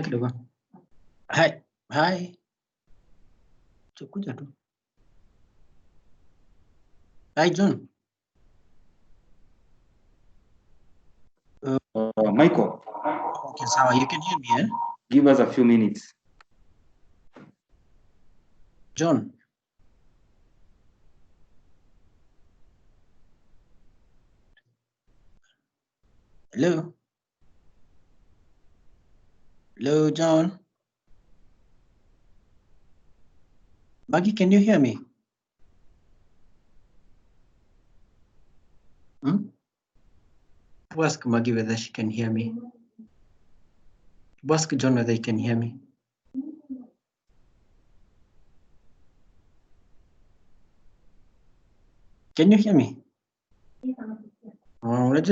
kidogo. Hi. Hi. Kuja tu. Hi John. Michael. Okay, sawa. You can hear me, eh? Give us a few minutes. John. Hello. Hello, John. Maggie, can you hear me? Ask Maggie whether she can hear me. Ask John whether he can hear me. Can you hear me? Let's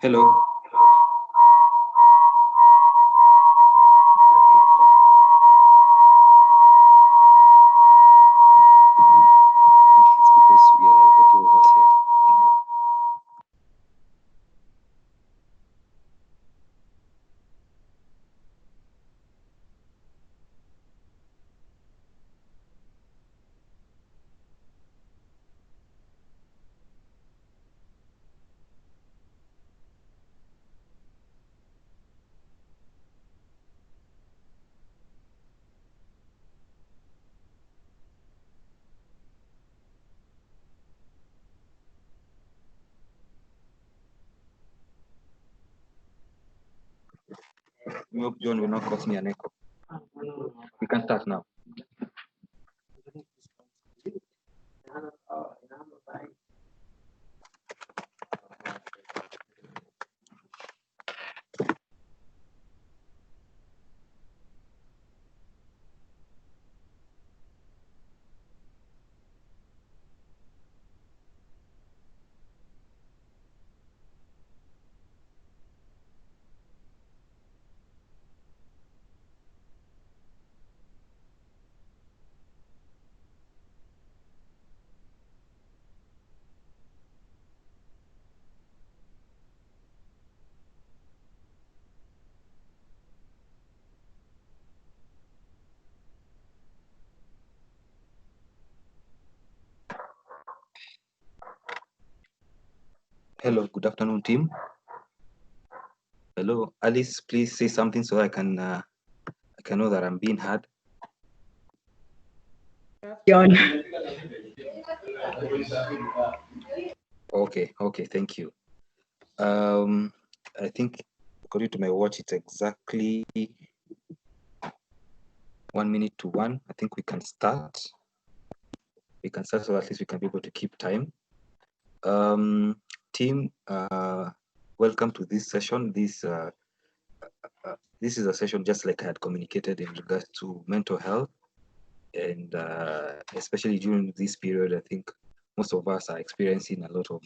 Hello. It's because we are the two of us here. We hope John will not cause me an echo. We can start now. Hello, good afternoon, team. Hello, Alice, please say something so I can know that I'm being heard. John. Okay, thank you. I think according to my watch, it's exactly 1 minute to 1. I think we can start. We can start so at least we can be able to keep time. Team, welcome to this session. This is a session just like I had communicated in regards to mental health, and especially during this period, I think most of us are experiencing a lot of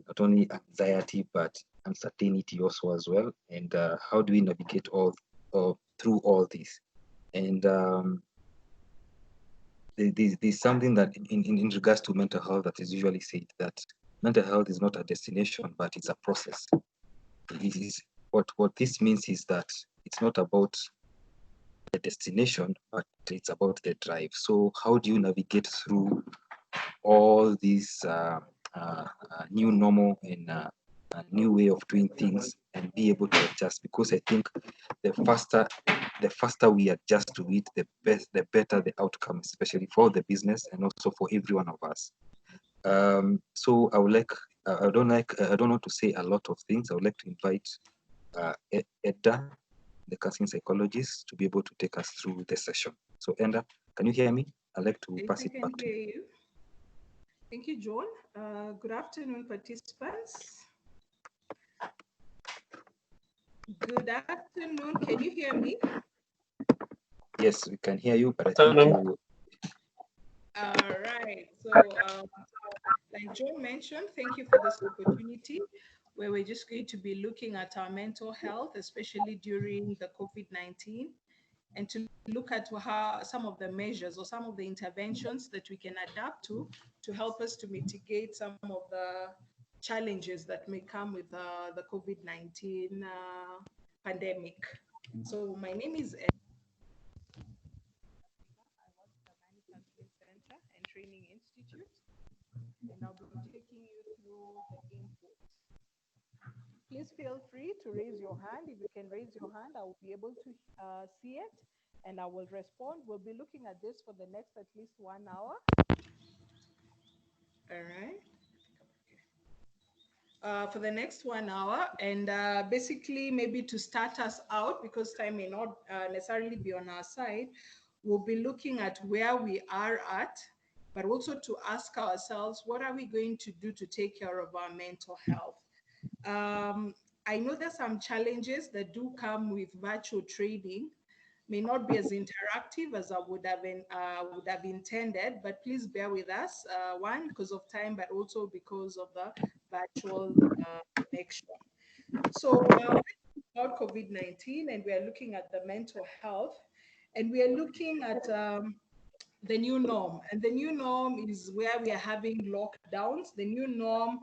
not only anxiety but uncertainty also as well. And how do we navigate through all this? And there's something that in regards to mental health that is usually said that mental health is not a destination, but it's a process. It is what this means is that it's not about the destination, but it's about the drive. So how do you navigate through all these new normal and a new way of doing things and be able to adjust? Because I think the faster we adjust to it, the better the outcome, especially for the business and also for every one of us. So I don't want to say a lot of things. I would like to invite Edda, the counseling psychologist, to be able to take us through the session. So Edda, can you hear me? I'd like to pass it back to you. Thank you, John. Good afternoon, participants. Good afternoon. Can you hear me? Yes, we can hear you, but I think you... All right. So, like John mentioned, thank you for this opportunity where we're just going to be looking at our mental health, especially during the COVID-19, and to look at how some of the measures or some of the interventions that we can adapt to help us to mitigate some of the challenges that may come with the COVID-19 pandemic. So my name is Ed. I work at the Mani Counseling Center and Training Institute, and I'll be taking you through the input. Please feel free to raise your hand. If you can raise your hand, I will be able to see it and I will respond. We'll be looking at this for the next at least 1 hour. All right. For the next 1 hour, and basically maybe to start us out, because time may not necessarily be on our side, we'll be looking at where we are at, but also to ask ourselves, what are we going to do to take care of our mental health? I know there's some challenges that do come with virtual training, may not be as interactive as I would have intended, but please bear with us. One, because of time, but also because of the virtual connection. So about COVID-19, and we are looking at the mental health, and we are looking at the new norm. And the new norm is where we are having lockdowns. The new norm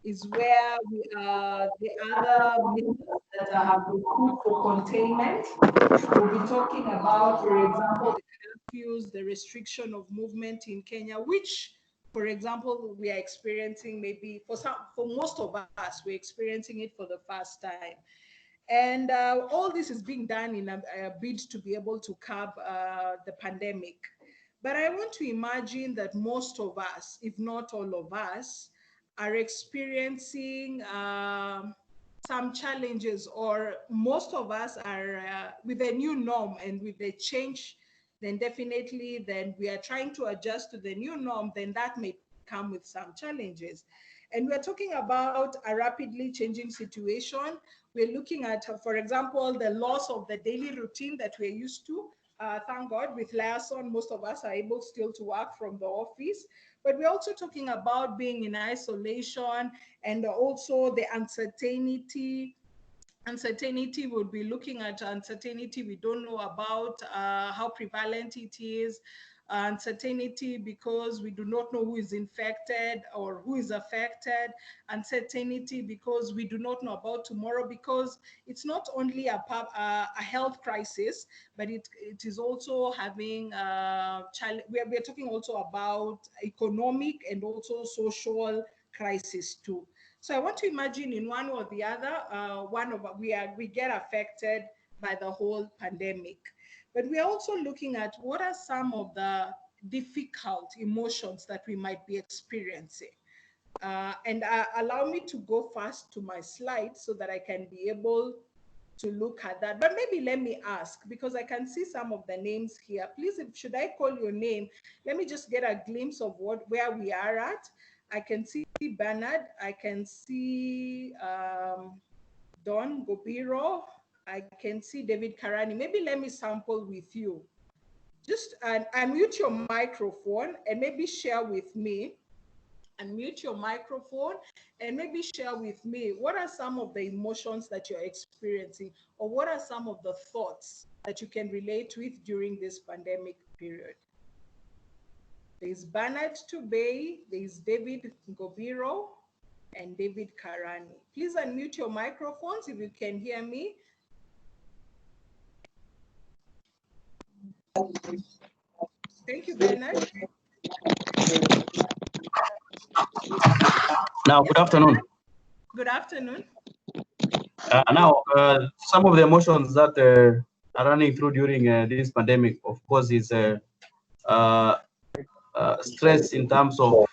is where we are the other measures that have been put for containment. We'll be talking about, for example, the curfews, the restriction of movement in Kenya, which, for example, we are experiencing maybe for most of us, we're experiencing it for the first time. And all this is being done in a bid to be able to curb the pandemic. But I want to imagine that most of us, if not all of us, are experiencing some challenges, or most of us are with the new norm and with the change, then definitely then we are trying to adjust to the new norm, then that may come with some challenges. And we're talking about a rapidly changing situation. We're looking at, for example, the loss of the daily routine that we're used to. Thank God, with liaison, most of us are able still to work from the office. But we're also talking about being in isolation, and also the uncertainty. Uncertainty, would be looking at uncertainty we don't know about, how prevalent it is. Uncertainty because we do not know who is infected or who is affected. Uncertainty because we do not know about tomorrow, because it's not only a health crisis, but it is also having we're talking also about economic and also social crisis too. So I want to imagine in one or the other, we get affected by the whole pandemic. But we are also looking at what are some of the difficult emotions that we might be experiencing. And allow me to go fast to my slide so that I can be able to look at that. But maybe let me ask, because I can see some of the names here. Please, should I call your name? Let me just get a glimpse of where we are at. I can see Bernard. I can see Don Gobiro. I can see David Karani. Maybe let me sample with you. Just unmute your microphone and maybe share with me. Unmute your microphone and maybe share with me what are some of the emotions that you're experiencing, or what are some of the thoughts that you can relate with during this pandemic period. There's Bernard Tubey, there's David Gobiro, and David Karani. Please unmute your microphones if you can hear me. Thank you, Bernard. Now, good afternoon. Good afternoon. Now, some of the emotions that are running through during this pandemic, of course, is stress in terms of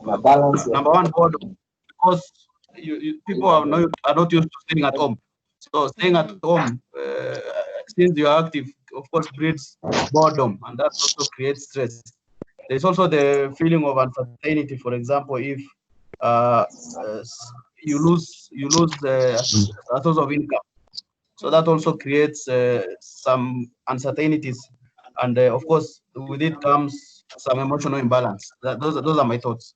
number one, boredom, because people are not used to staying at home. So staying at home, since you are active, of course, breeds boredom, and that also creates stress. There's also the feeling of uncertainty. For example, if you lose a source of income, so that also creates some uncertainties, and of course, with it comes some emotional imbalance. Those are my thoughts.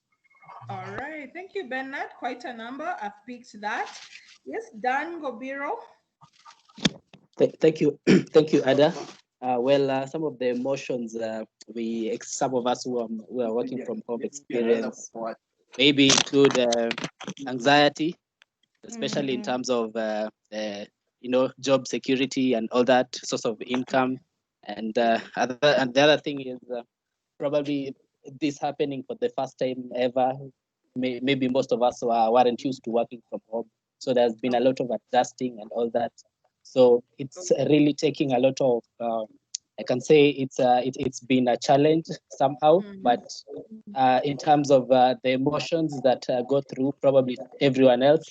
All right, thank you, Bernard. Quite a number. I've picked that. Yes, Dan Gobiro. Thank you, thank you, Ada. Some of the emotions some of us who are working from home experience maybe include anxiety, especially in terms of job security and all that source of income, and the other thing is probably this happening for the first time ever. Maybe most of us weren't used to working from home, so there's been a lot of adjusting and all that. So it's really taking a lot of. I can say it's been a challenge somehow, but in terms of the emotions that go through probably everyone else,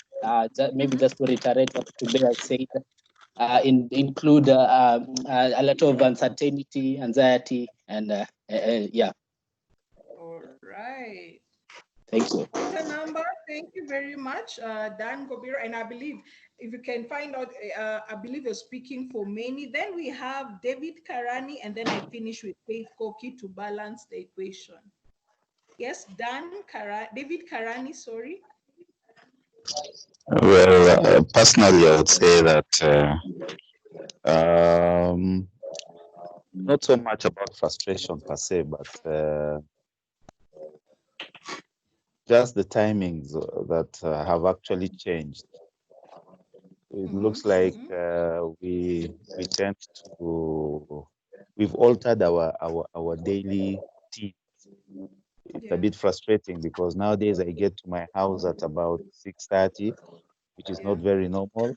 maybe just to reiterate what Tubea said, include a lot of uncertainty, anxiety, and yeah. All right. Thank you. The number, thank you very much, Dan Gobiro. And I believe if you can find out, I believe you're speaking for many. Then we have David Karani, and then I finish with Faith Koki to balance the equation. Yes, David Karani, sorry. Well, personally, I would say that not so much about frustration per se, but just the timings that have actually changed. It looks like we tend to we've altered our daily routine. It's a bit frustrating because nowadays I get to my house at about 6:30, which is not very normal,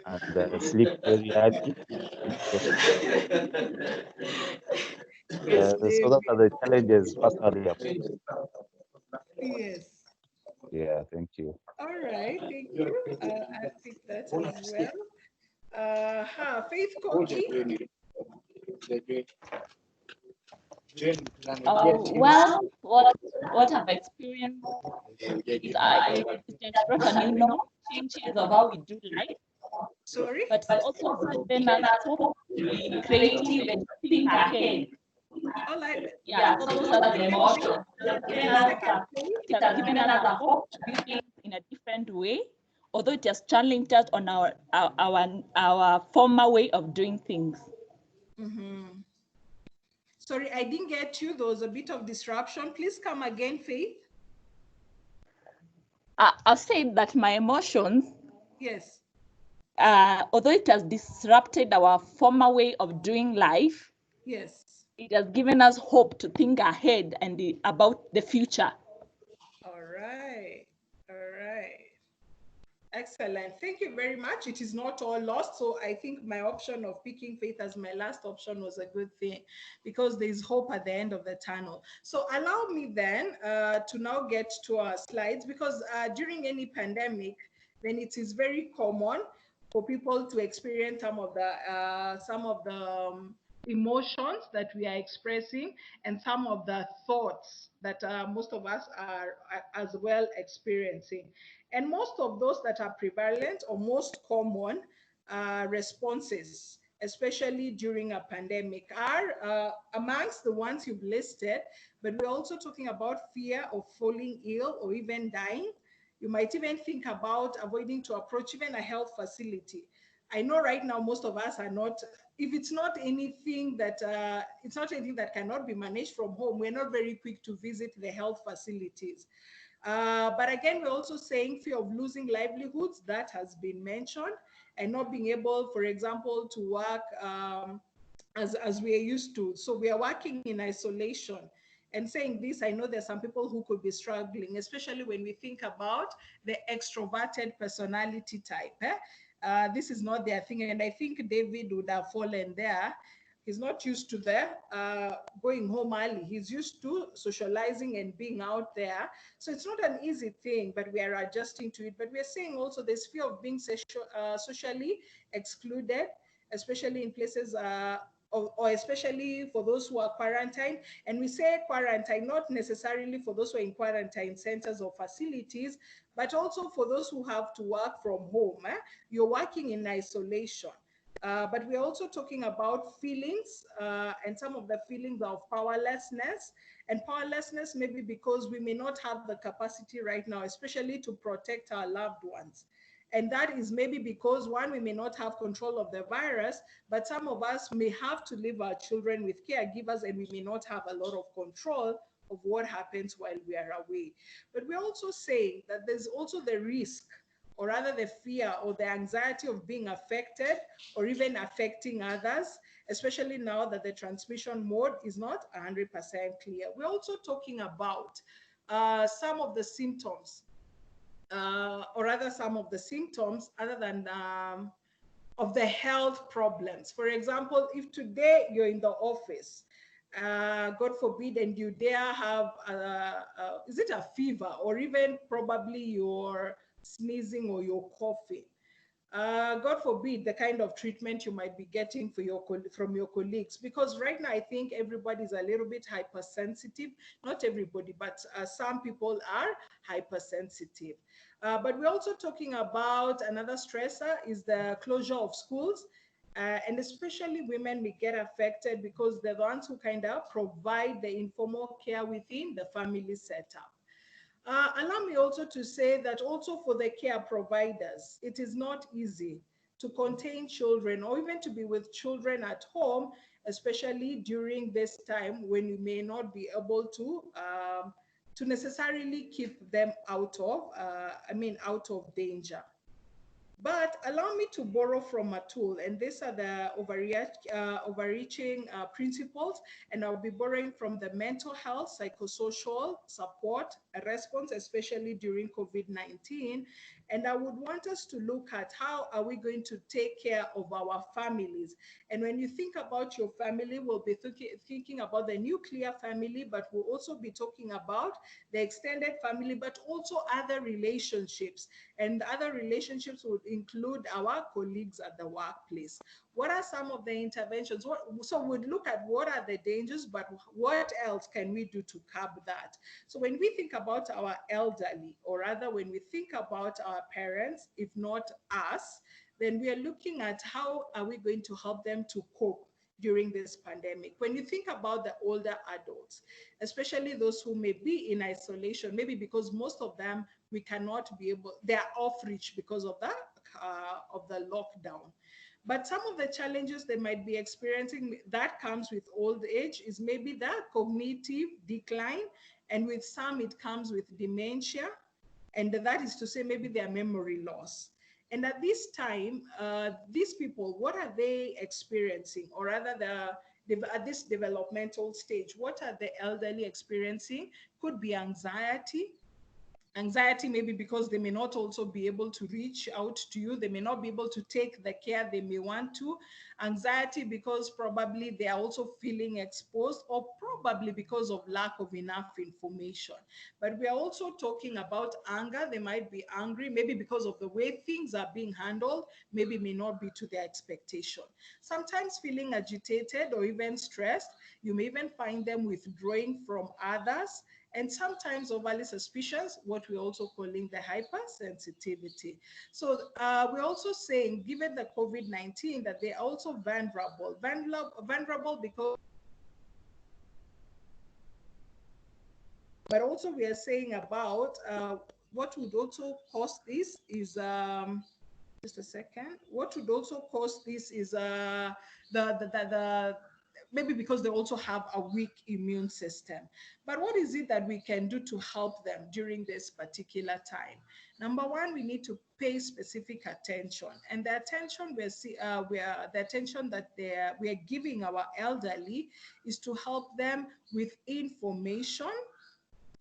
and sleep very early. So, Yes, so David. that are the challenges personally. Yes. Yeah, thank you. All right, thank you. I picked that as well. Faith Koki. Well, what I've experienced is it has brought a new norm, changes of how we do life, Sorry. but it's also given us hope to be creative and think ahead. All right. Yeah, so those are the emotions. Can I second please? It has given us a hope to do things in a different way, although it has challenged us on our former way of doing things. Sorry, I didn't get you. There was a bit of disruption. Please come again, Faith. I'll say that my emotions, Yes. although it has disrupted our former way of doing life, Yes. it has given us hope to think ahead and about the future. All right. All right. Excellent. Thank you very much. It is not all lost. So I think my option of picking Faith as my last option was a good thing because there's hope at the end of the tunnel. So allow me then to now get to our slides because during any pandemic, then it is very common for people to experience some of the emotions that we are expressing and some of the thoughts that most of us are as well experiencing. And most of those that are prevalent or most common responses, especially during a pandemic, are amongst the ones you've listed, but we're also talking about fear of falling ill or even dying. You might even think about avoiding to approach even a health facility. I know right now most of us are not, if it's not anything that cannot be managed from home, we're not very quick to visit the health facilities. But again, we're also saying fear of losing livelihoods, that has been mentioned, and not being able, for example, to work as we are used to. So we are working in isolation. And saying this, I know there's some people who could be struggling, especially when we think about the extroverted personality type. This is not their thing. And I think David would have fallen there. He's not used to the going home early. He's used to socializing and being out there. So it's not an easy thing, but we are adjusting to it. But we're saying also there's fear of being socially excluded, especially in places or especially for those who are quarantined. And we say quarantine, not necessarily for those who are in quarantine centers or facilities, but also for those who have to work from home. You're working in isolation. But we're also talking about feelings and some of the feelings of powerlessness. And powerlessness maybe because we may not have the capacity right now, especially to protect our loved ones. And that is maybe because, one, we may not have control of the virus, but some of us may have to leave our children with caregivers and we may not have a lot of control of what happens while we are away. But we're also saying that there's also the risk, or rather the fear or the anxiety of being affected or even affecting others, especially now that the transmission mode is not 100% clear. We're also talking about some of the symptoms, or rather some of the symptoms other than of the health problems. For example, if today you're in the office, God forbid, and you dare have, is it a fever or even probably you're sneezing or you're coughing, God forbid, the kind of treatment you might be getting from your colleagues. Because right now, I think everybody's a little bit hypersensitive. Not everybody, but some people are hypersensitive. But we're also talking about another stressor is the closure of schools. And especially women may get affected because they're the ones who kind of provide the informal care within the family setup. Allow me also to say that also for the care providers, it is not easy to contain children or even to be with children at home, especially during this time when you may not be able to necessarily keep them out of, out of danger. But allow me to borrow from a tool, and these are the overreaching principles, and I'll be borrowing from the mental health, psychosocial support, response, especially during COVID-19. And I would want us to look at how are we going to take care of our families. And when you think about your family, we'll be thinking about the nuclear family, but we'll also be talking about the extended family, but also other relationships. And other relationships would include our colleagues at the workplace. What are some of the interventions? So we'd look at what are the dangers, but what else can we do to curb that? So when we think about our elderly, or rather when we think about our parents, if not us, then we are looking at how are we going to help them to cope during this pandemic. When you think about the older adults, especially those who may be in isolation, maybe because most of them we cannot be able, they are off reach because of the lockdown. But some of the challenges they might be experiencing that comes with old age is maybe the cognitive decline, and with some it comes with dementia, and that is to say maybe their memory loss. And at this time, these people, what are they experiencing? Or rather, at this developmental stage, what are the elderly experiencing? Could be anxiety. Anxiety maybe because they may not also be able to reach out to you. They may not be able to take the care they may want to. Anxiety because probably they are also feeling exposed, or probably because of lack of enough information. But we are also talking about anger. They might be angry, maybe because of the way things are being handled, maybe may not be to their expectation. Sometimes feeling agitated or even stressed. You may even find them withdrawing from others, and sometimes overly suspicious, what we're also calling the hypersensitivity. So we're also saying, given the COVID-19, that they're also vulnerable because, but also we are saying about what would also cause this is, just a second, what would also cause this is maybe because they also have a weak immune system. But what is it that we can do to help them during this particular time? Number one, we need to pay specific attention, and the attention the attention that we are giving our elderly is to help them with information.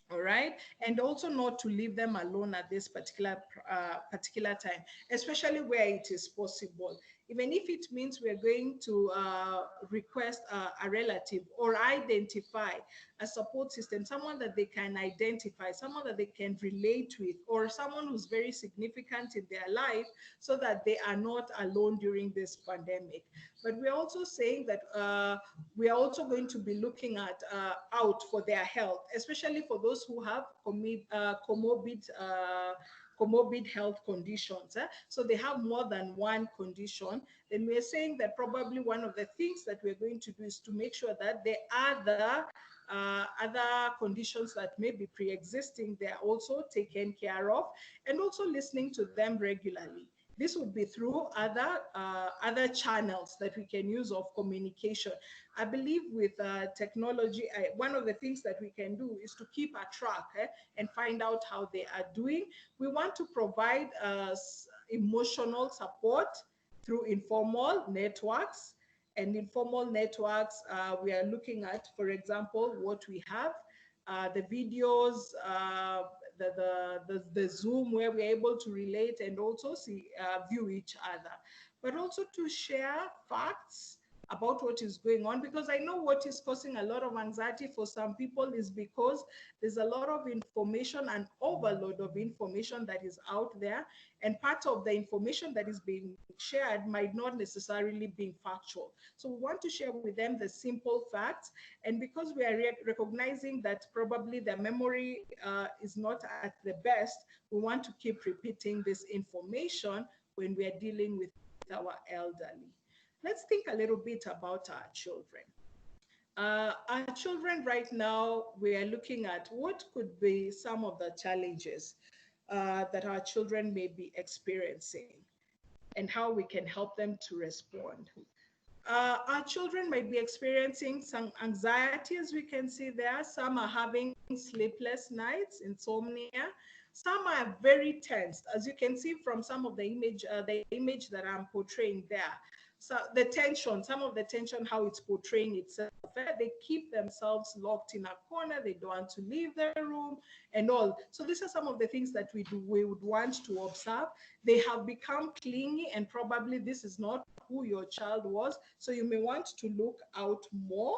All right, and also not to leave them alone at this particular time, especially where it is possible. Even if it means we're going to request a relative or identify a support system, someone that they can identify, someone that they can relate with, or someone who's very significant in their life, so that they are not alone during this pandemic. But we're also saying that we are also going to be looking at out for their health, especially for those who have comorbid health conditions. So they have more than one condition. Then we're saying that probably one of the things that we're going to do is to make sure that the other conditions that may be pre-existing, they are also taken care of, and also listening to them regularly. This would be through other channels that we can use of communication. I believe with technology, one of the things that we can do is to keep a track and find out how they are doing. We want to provide emotional support through informal networks. And informal networks, we are looking at, for example, what we have, the videos, the Zoom, where we're able to relate and also view each other, but also to share facts about what is going on, because I know what is causing a lot of anxiety for some people is because there's a lot of information, an overload of information that is out there, and part of the information that is being shared might not necessarily be factual. So we want to share with them the simple facts, and because we are recognizing that probably their memory is not at the best, we want to keep repeating this information when we are dealing with our elderly. let's think a little bit about our children. Our children right now, we are looking at what could be some of the challenges that our children may be experiencing and how we can help them to respond. Our children might be experiencing some anxiety, as we can see there. Some are having sleepless nights, insomnia. Some are very tensed, as you can see from some of the image that I'm portraying there. So the tension, some of the tension, how it's portraying itself. They keep themselves locked in a corner. They don't want to leave their room and all. So these are some of the things that we would want to observe. They have become clingy, and probably this is not who your child was. So you may want to look out more.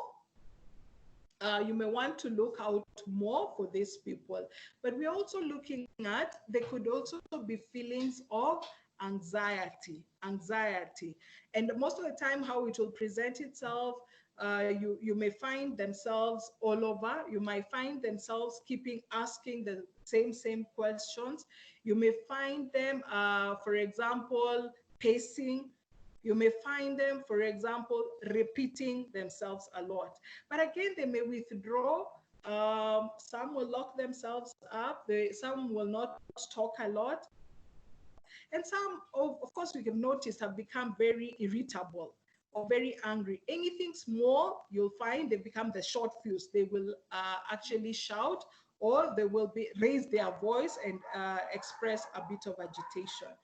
You may want to look out more for these people. But we're also looking at, there could also be feelings of anxiety. And most of the time, how it will present itself, you may find themselves all over. You might find themselves asking the same questions. You may find them, for example, pacing. You may find them, for example, repeating themselves a lot. But again, they may withdraw. Some will lock themselves up. Some will not talk a lot. And some, of course, we can notice have become very irritable or very angry. Anything small, you'll find they become the short fuse. They will actually shout, or they will raise their voice and express a bit of agitation.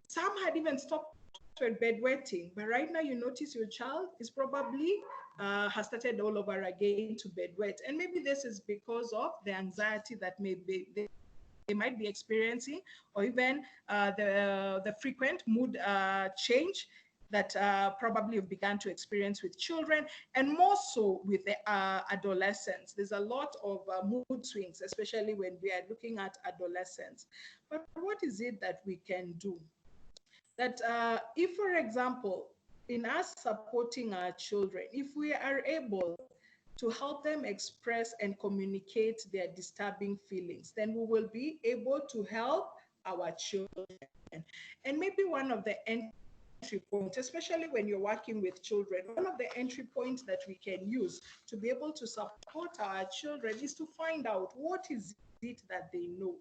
Some had even stopped with bedwetting, but right now you notice your child is probably has started all over again to bedwet. And maybe this is because of the anxiety that they might be experiencing, or even the frequent mood change that probably you've begun to experience with children, and more so with the adolescents. There's a lot of mood swings, especially when we are looking at adolescents. But what is it that we can do? That if, for example, in us supporting our children, if we are able to help them express and communicate their disturbing feelings, then we will be able to help our children. And maybe one of the entry points, especially when you're working with children, one of the entry points that we can use to be able to support our children is to find out what is it that they know.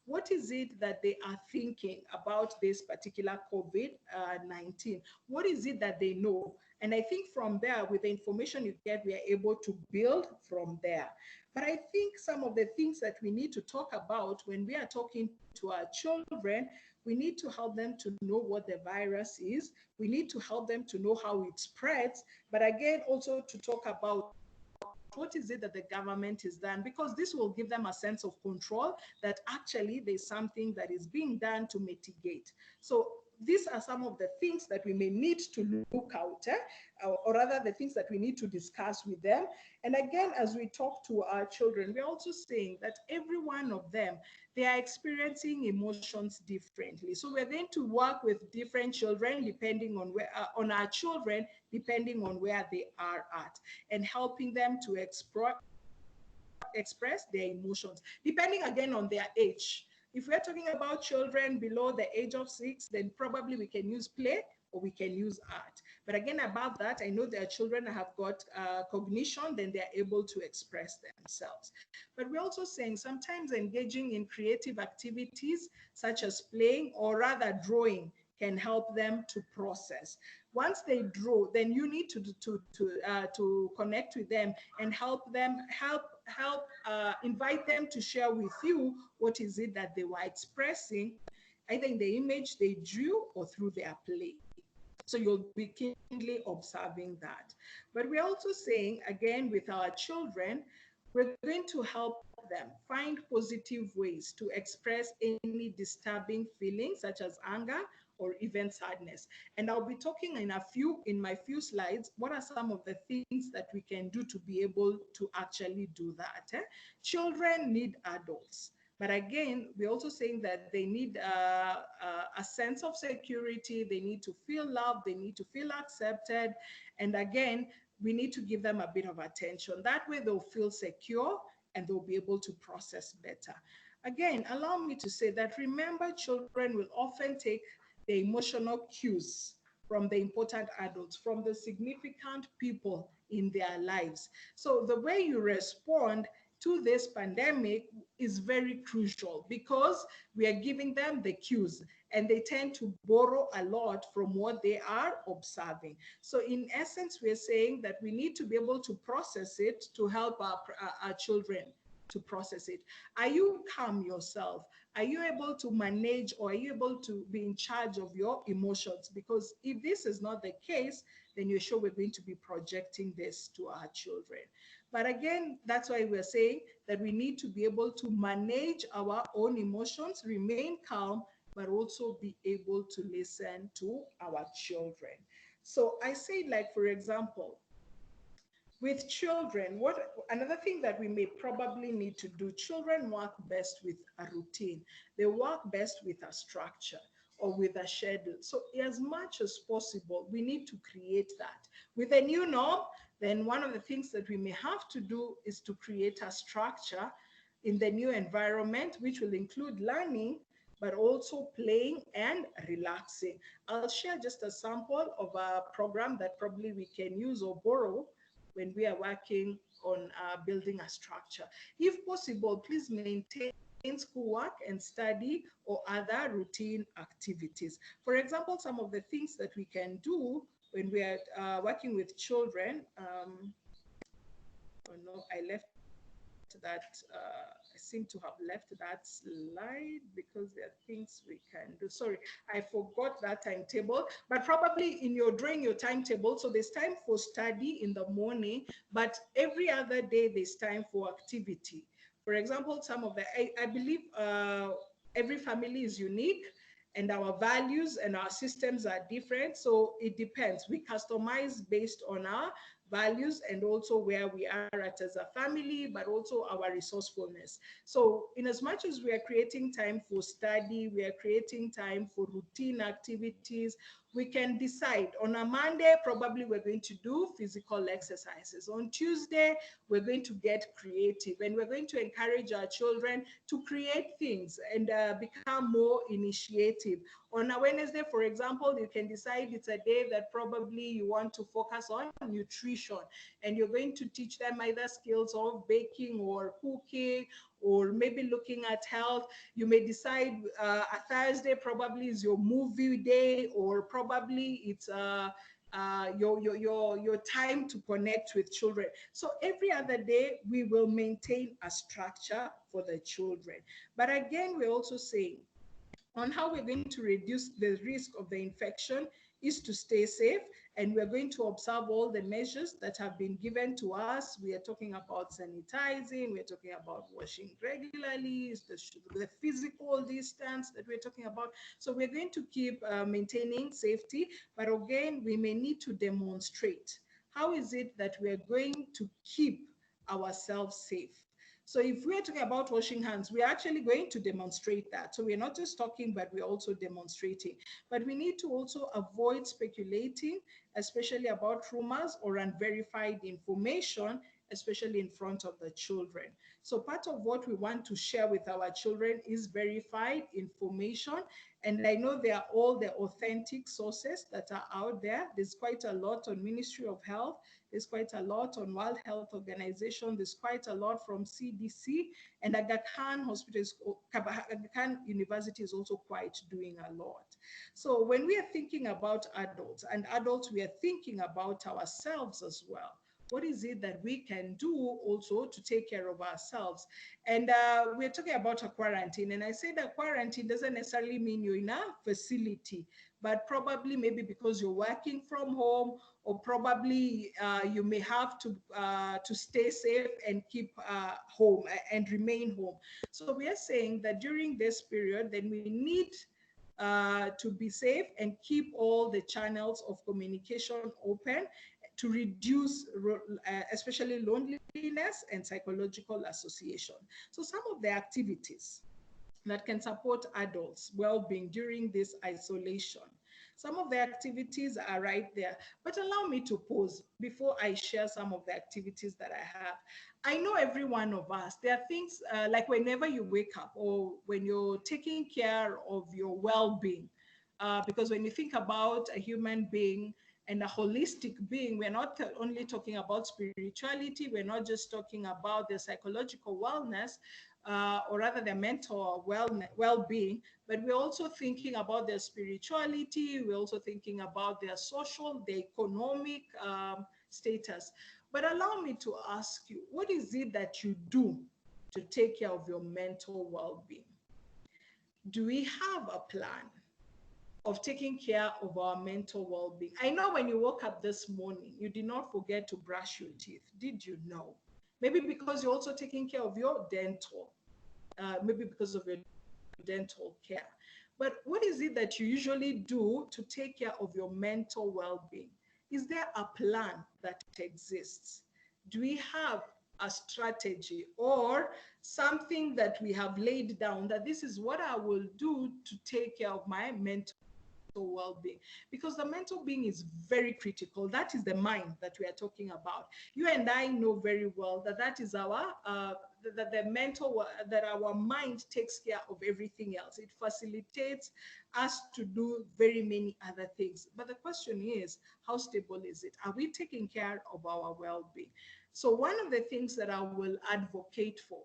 What is it that they are thinking about this particular COVID-19? What is it that they know? And I think from there, with the information you get, we are able to build from there. But I think some of the things that we need to talk about when we are talking to our children, we need to help them to know what the virus is. We need to help them to know how it spreads. But again, also to talk about what is it that the government has done, because this will give them a sense of control that actually there's something that is being done to mitigate. So these are some of the things that we may need to look out, or rather the things that we need to discuss with them. And again, as we talk to our children, we're also saying that every one of them, they are experiencing emotions differently. So we're going to work with different children depending on where, on our children, depending on where they are at, and helping them to express their emotions, depending again on their age. If we're talking about children below the age of 6, then probably we can use play or we can use art. But again, above that, I know their children have got cognition, then they're able to express themselves. But we're also saying sometimes engaging in creative activities such as playing or rather drawing can help them to process. Once they draw, then you need to connect with them and invite them to share with you what is it that they were expressing, either in the image they drew or through their play. So you'll be keenly observing that. But we're also saying, again, with our children, we're going to help them find positive ways to express any disturbing feelings such as anger or even sadness. And I'll be talking in my few slides, what are some of the things that we can do to be able to actually do that. Children need adults. But again, we're also saying that they need a sense of security. They need to feel loved. They need to feel accepted. And again, we need to give them a bit of attention. That way they'll feel secure and they'll be able to process better. Again, allow me to say that remember, children will often take the emotional cues from the important adults, from the significant people in their lives. So the way you respond to this pandemic is very crucial because we are giving them the cues and they tend to borrow a lot from what they are observing. So in essence, we're saying that we need to be able to process it to help our children to process it. Are you calm yourself? Are you able to manage, or are you able to be in charge of your emotions? Because if this is not the case, then you're sure we're going to be projecting this to our children. But again, that's why we're saying that we need to be able to manage our own emotions, remain calm, but also be able to listen to our children. So I say, like, for example, with children, another thing that we may probably need to do, children work best with a routine. They work best with a structure or with a schedule. So as much as possible, we need to create that. With a new norm, then one of the things that we may have to do is to create a structure in the new environment, which will include learning, but also playing and relaxing. I'll share just a sample of a program that probably we can use or borrow when we are working on building a structure. If possible, please maintain schoolwork and study or other routine activities. For example, some of the things that we can do when we are working with children, oh no, I left that, I seem to have left that slide because there are things we can do. Sorry, I forgot that timetable, but probably in your drawing your timetable. So there's time for study in the morning, but every other day there's time for activity. For example, some of the, I believe every family is unique and our values and our systems are different. So it depends. We customize based on our values and also where we are at as a family, but also our resourcefulness. So in as much as we are creating time for study, we are creating time for routine activities, we can decide on a Monday, probably we're going to do physical exercises. On Tuesday, we're going to get creative and we're going to encourage our children to create things and become more initiative. On a Wednesday, for example, you can decide it's a day that probably you want to focus on nutrition and you're going to teach them either skills of baking or cooking or maybe looking at health. You may decide a Thursday probably is your movie day, or probably it's your time to connect with children. So every other day we will maintain a structure for the children. But again, we're also saying on how we're going to reduce the risk of the infection is to stay safe, and we're going to observe all the measures that have been given to us. We are talking about sanitizing, we're talking about washing regularly, the physical distance that we're talking about. So we're going to keep maintaining safety, but again, we may need to demonstrate how is it that we're going to keep ourselves safe. So if we're talking about washing hands, we're actually going to demonstrate that. So we're not just talking, but we're also demonstrating. But we need to also avoid speculating, especially about rumors or unverified information, especially in front of the children. So part of what we want to share with our children is verified information. And I know they are all the authentic sources that are out there. There's quite a lot on Ministry of Health. There's quite a lot on World Health Organization. There's quite a lot from CDC, and Aga Khan Hospitals, Aga Khan University is also quite doing a lot. So when we are thinking about adults, and adults, we are thinking about ourselves as well. What is it that we can do also to take care of ourselves? And we're talking about a quarantine. And I say that quarantine doesn't necessarily mean you're in a facility, but probably maybe because you're working from home, or probably you may have to stay safe and keep home and remain home. So we are saying that during this period, then we need to be safe and keep all the channels of communication open to reduce especially loneliness and psychological association. So some of the activities that can support adults' well-being during this isolation. Some of the activities are right there, but allow me to pause before I share some of the activities that I have. I know every one of us, there are things like whenever you wake up or when you're taking care of your well-being, because when you think about a human being and a holistic being, we're not only talking about spirituality, we're not just talking about their psychological wellness, or rather their mental well-being, but we're also thinking about their spirituality, we're also thinking about their social, their economic status. But allow me to ask you, what is it that you do to take care of your mental well-being? Do we have a plan of taking care of our mental well-being? I know when you woke up this morning, you did not forget to brush your teeth. Did you know? Maybe because you're also taking care of your dental, maybe because of your dental care. But what is it that you usually do to take care of your mental well-being? Is there a plan that exists? Do we have a strategy or something that we have laid down that this is what I will do to take care of my mental well-being? Because the mental being is very critical. That is the mind that we are talking about. You and I know very well that that is our that our mind takes care of everything else. It facilitates us to do very many other things. But the question is, how stable is it? Are we taking care of our well-being? So one of the things that I will advocate for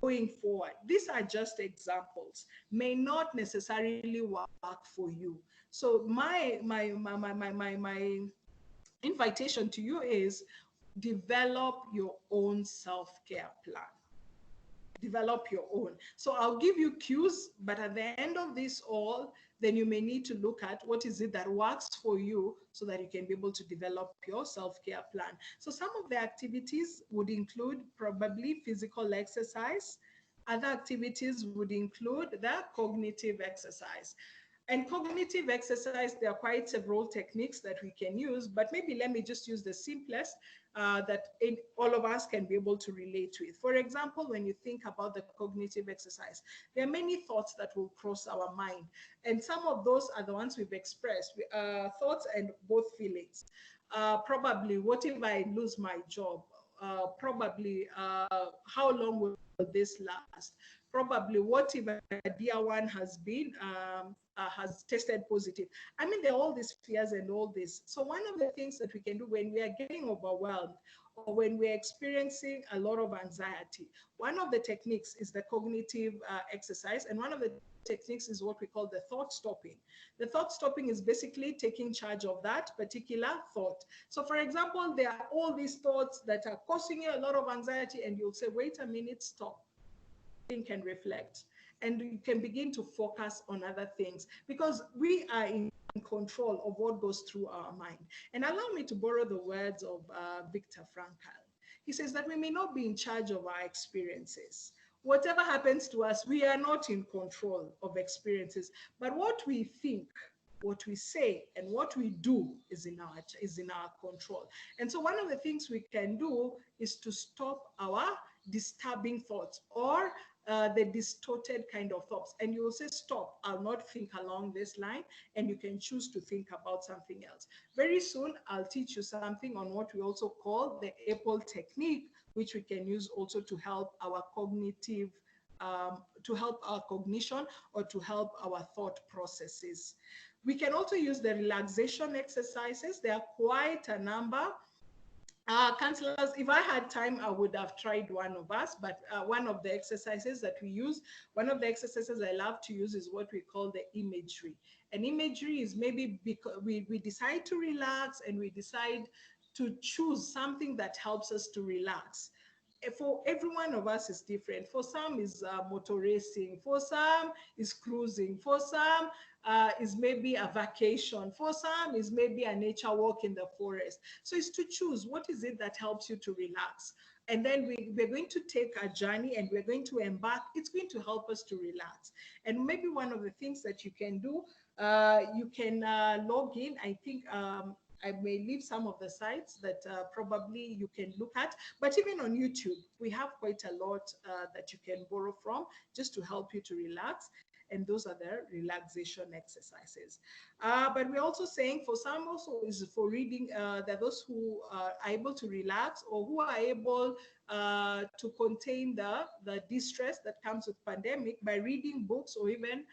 going forward, these are just examples, may not necessarily work for you. So my invitation to you is develop your own self-care plan. Develop your own. So I'll give you cues, but at the end of this all, then you may need to look at what is it that works for you so that you can be able to develop your self-care plan. So some of the activities would include probably physical exercise. Other activities would include the cognitive exercise. And cognitive exercise, there are quite several techniques that we can use, but maybe let me just use the simplest that all of us can be able to relate with. For example, when you think about the cognitive exercise, there are many thoughts that will cross our mind. And some of those are the ones we've expressed, thoughts and both feelings. Probably, what if I lose my job? Probably, how long will this last? Probably, what if a dear one has been has tested positive? I mean, there are all these fears and all this. So one of the things that we can do when we are getting overwhelmed or when we're experiencing a lot of anxiety, one of the techniques is the cognitive exercise, and one of the techniques is what we call the thought stopping. The thought stopping is basically taking charge of that particular thought. So for example, there are all these thoughts that are causing you a lot of anxiety, and you'll say, wait a minute, stop. Think and reflect, and you can begin to focus on other things, because we are in control of what goes through our mind. And allow me to borrow the words of Viktor Frankl. He says that we may not be in charge of our experiences. Whatever happens to us, we are not in control of experiences, but what we think, what we say, and what we do is in our control. And so one of the things we can do is to stop our disturbing thoughts or the distorted kind of thoughts. And you will say, stop, I'll not think along this line, and you can choose to think about something else. Very soon, I'll teach you something on what we also call the Apple technique, which we can use also to help our cognitive, to help our cognition or to help our thought processes. We can also use the relaxation exercises. There are quite a number. Counselors, if I had time, I would have tried one of us, but one of the exercises that we use, one of the exercises I love to use is what we call the imagery. And imagery is maybe because we decide to relax and we decide to choose something that helps us to relax. For every one of us is different. For some is motor racing, for some is cruising, for some is maybe a vacation, for some is maybe a nature walk in the forest. So it's to choose what is it that helps you to relax. And then we're going to take a journey and we're going to embark. It's going to help us to relax. And maybe one of the things that you can do, you can log in. I think I may leave some of the sites that probably you can look at, but even on YouTube, we have quite a lot that you can borrow from just to help you to relax. And those are the relaxation exercises. But we're also saying for some also is for reading, that those who are able to relax or who are able to contain the distress that comes with pandemic by reading books or even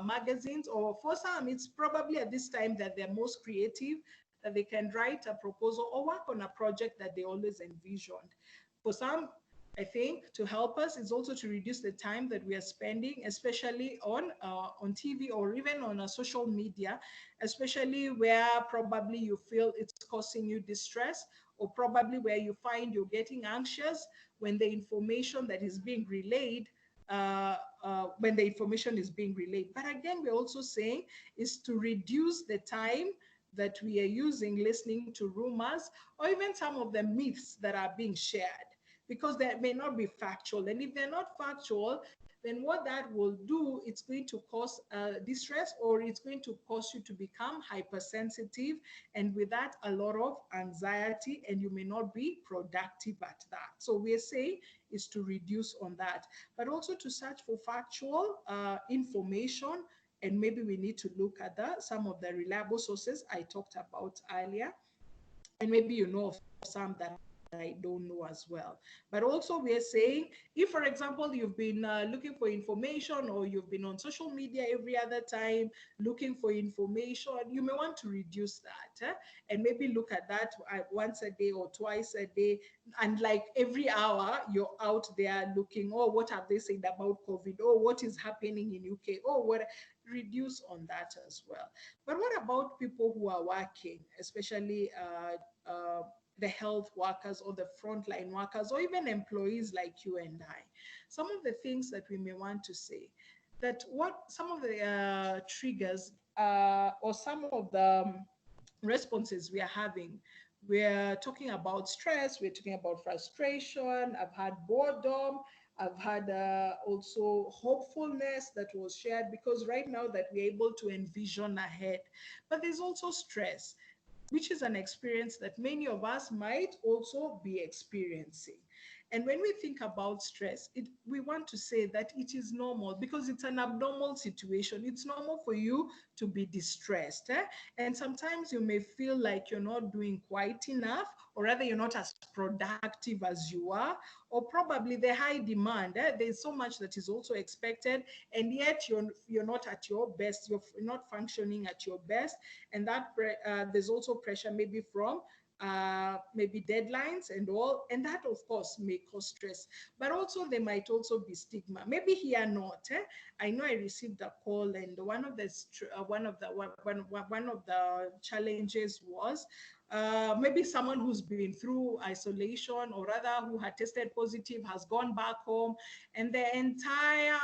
magazines, or for some, it's probably at this time that they're most creative, that they can write a proposal or work on a project that they always envisioned. For some, I think to help us is also to reduce the time that we are spending, especially on TV or even on a social media, especially where probably you feel it's causing you distress, or probably where you find you're getting anxious when the information that is being relayed when the information is being relayed. But again, we're also saying is to reduce the time that we are using listening to rumors or even some of the myths that are being shared, because they may not be factual. And if they're not factual, then what that will do, it's going to cause distress, or it's going to cause you to become hypersensitive, and with that, a lot of anxiety, and you may not be productive at that. So we're saying is to reduce on that, but also to search for factual information. And maybe we need to look at some of the reliable sources I talked about earlier. And maybe you know of some that I don't know as well. But also we're saying, if, for example, you've been looking for information, or you've been on social media every other time looking for information, you may want to reduce that and maybe look at that once a day or twice a day. And like every hour, you're out there looking, oh, what have they said about COVID? Oh, what is happening in UK? Oh, what? Reduce on that as well. But what about people who are working, especially the health workers or the frontline workers, or even employees like you and I? Some of the things that we may want to say, that what some of the triggers or some of the responses we are having. We're talking about stress, we're talking about frustration, I've had boredom, I've had also hopefulness that was shared, because right now that we're able to envision ahead. But there's also stress, which is an experience that many of us might also be experiencing. And when we think about stress, we want to say that it is normal, because it's an abnormal situation. It's normal for you to be distressed. And sometimes you may feel like you're not doing quite enough, or rather you're not as productive as you are, or probably the high demand. There's so much that is also expected, and yet you're not at your best. You're not functioning at your best. And that there's also pressure maybe from maybe deadlines and all, and that of course may cause stress. But also there might also be stigma, maybe here not. I know I received a call, and one of the challenges was maybe someone who's been through isolation, or rather who had tested positive, has gone back home, and the entire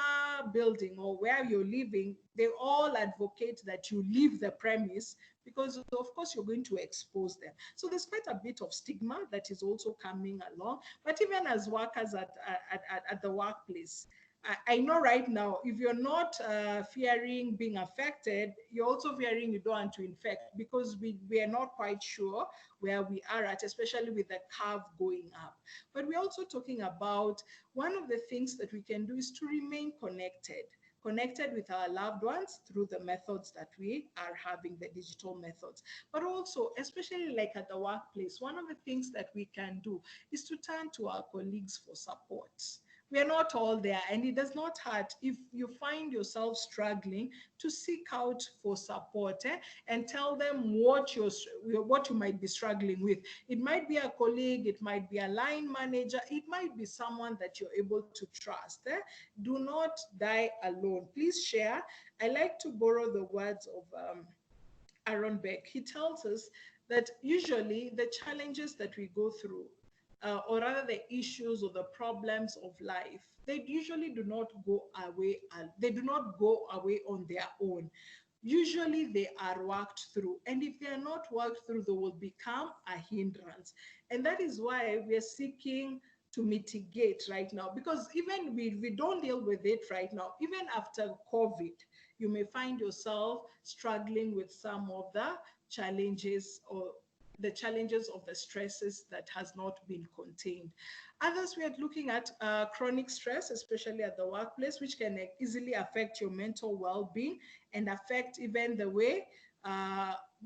building or where you're living, they all advocate that you leave the premise, because of course you're going to expose them. So there's quite a bit of stigma that is also coming along. But even as workers at the workplace, I know right now, if you're not fearing being affected, you're also fearing you don't want to infect, because we are not quite sure where we are at, especially with the curve going up. But we're also talking about one of the things that we can do is to remain connected with our loved ones through the methods that we are having, the digital methods. But also, especially like at the workplace, one of the things that we can do is to turn to our colleagues for support. We are not all there, and it does not hurt if you find yourself struggling to seek out for support and tell them what you might be struggling with. It might be a colleague, it might be a line manager, it might be someone that you're able to trust. Do not die alone. Please share. I like to borrow the words of Aaron Beck. He tells us that usually the challenges that we go through, or rather the issues or the problems of life, they usually do not go away. They do not go away on their own. Usually they are worked through. And if they are not worked through, they will become a hindrance. And that is why we are seeking to mitigate right now, because even we don't deal with it right now, even after COVID, you may find yourself struggling with some of the challenges, or the challenges of the stresses that has not been contained. Others, we are looking at chronic stress, especially at the workplace, which can easily affect your mental well-being and affect even the way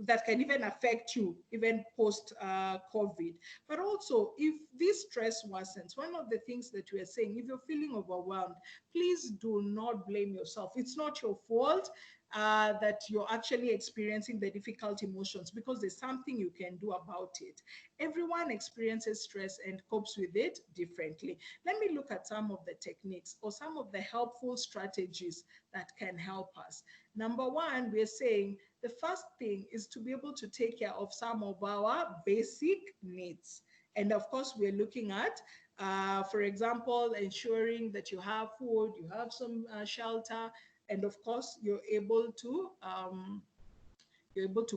that can even affect you even post COVID. But also, if this stress worsens, one of the things that we are saying, if you're feeling overwhelmed, please do not blame yourself. It's not your fault that you're actually experiencing the difficult emotions, because there's something you can do about it. Everyone experiences stress and copes with it differently. Let me look at some of the techniques or some of the helpful strategies that can help us. Number one, we're saying the first thing is to be able to take care of some of our basic needs. And of course, we're looking at, for example, ensuring that you have food, you have some shelter, and of course, you're able to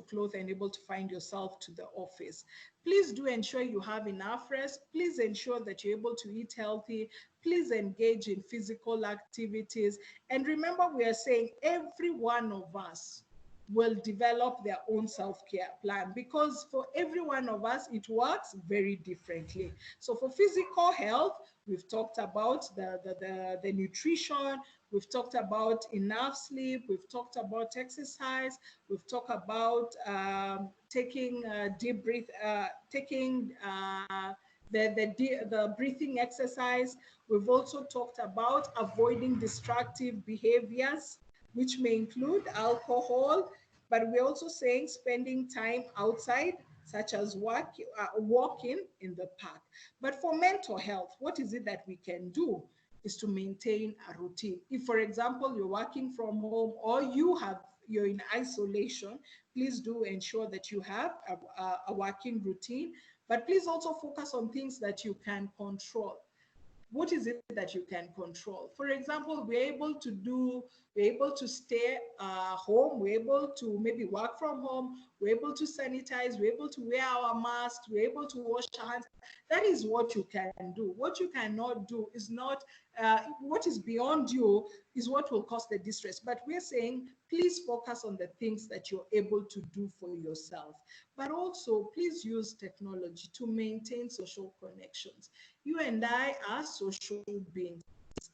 clothe and able to find yourself to the office. Please do ensure you have enough rest. Please ensure that you're able to eat healthy. Please engage in physical activities. And remember, we are saying every one of us will develop their own self-care plan, because for every one of us, it works very differently. So for physical health, we've talked about the nutrition, we've talked about enough sleep, we've talked about exercise, we've talked about taking deep breath, taking the breathing exercise. We've also talked about avoiding destructive behaviors, which may include alcohol, but we're also saying spending time outside, such as walking in the park. But for mental health, what is it that we can do? Is to maintain a routine. If, for example, you're working from home or you're in isolation, please do ensure that you have a working routine, but please also focus on things that you can control. What is it that you can control? For example, we're able to stay home, we're able to maybe work from home, we're able to sanitize, we're able to wear our masks, we're able to wash our hands. That is what you can do. What you cannot do is not, what is beyond you is what will cause the distress. But we're saying, please focus on the things that you're able to do for yourself. But also, please use technology to maintain social connections. You and I are social beings,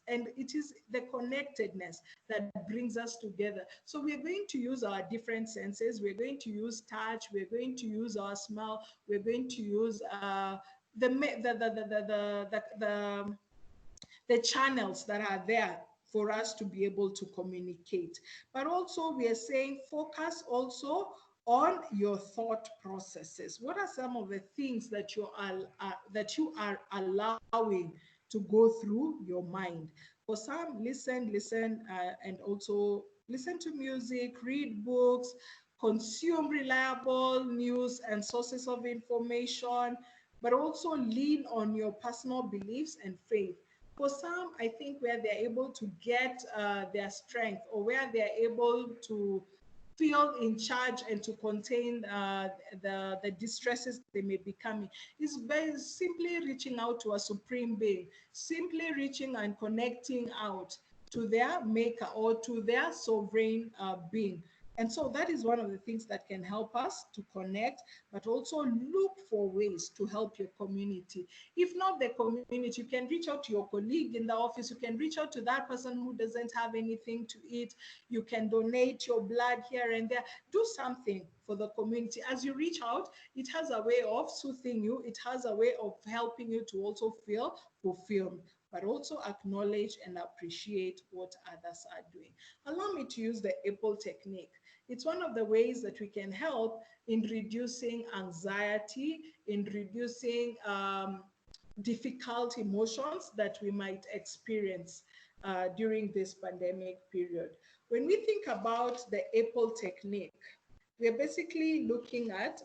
and it is the connectedness that brings us together. So we're going to use our different senses. We're going to use touch. We're going to use our smell. We're going to use the channels that are there for us to be able to communicate. But also, we are saying focus also on your thought processes. What are some of the things that you are allowing to go through your mind? For some, listen, and also listen to music, read books, consume reliable news and sources of information, but also lean on your personal beliefs and faith. For some, I think where they're able to get their strength, or where they're able to feel in charge and to contain the distresses they may be coming, is by simply reaching out to a supreme being, simply reaching and connecting out to their maker or to their sovereign being. And so that is one of the things that can help us to connect, but also look for ways to help your community. If not the community, you can reach out to your colleague in the office. You can reach out to that person who doesn't have anything to eat. You can donate your blood here and there. Do something for the community. As you reach out, it has a way of soothing you. It has a way of helping you to also feel fulfilled, but also acknowledge and appreciate what others are doing. Allow me to use the Apple technique. It's one of the ways that we can help in reducing anxiety, in reducing difficult emotions that we might experience during this pandemic period. When we think about the Apple technique, we're basically looking at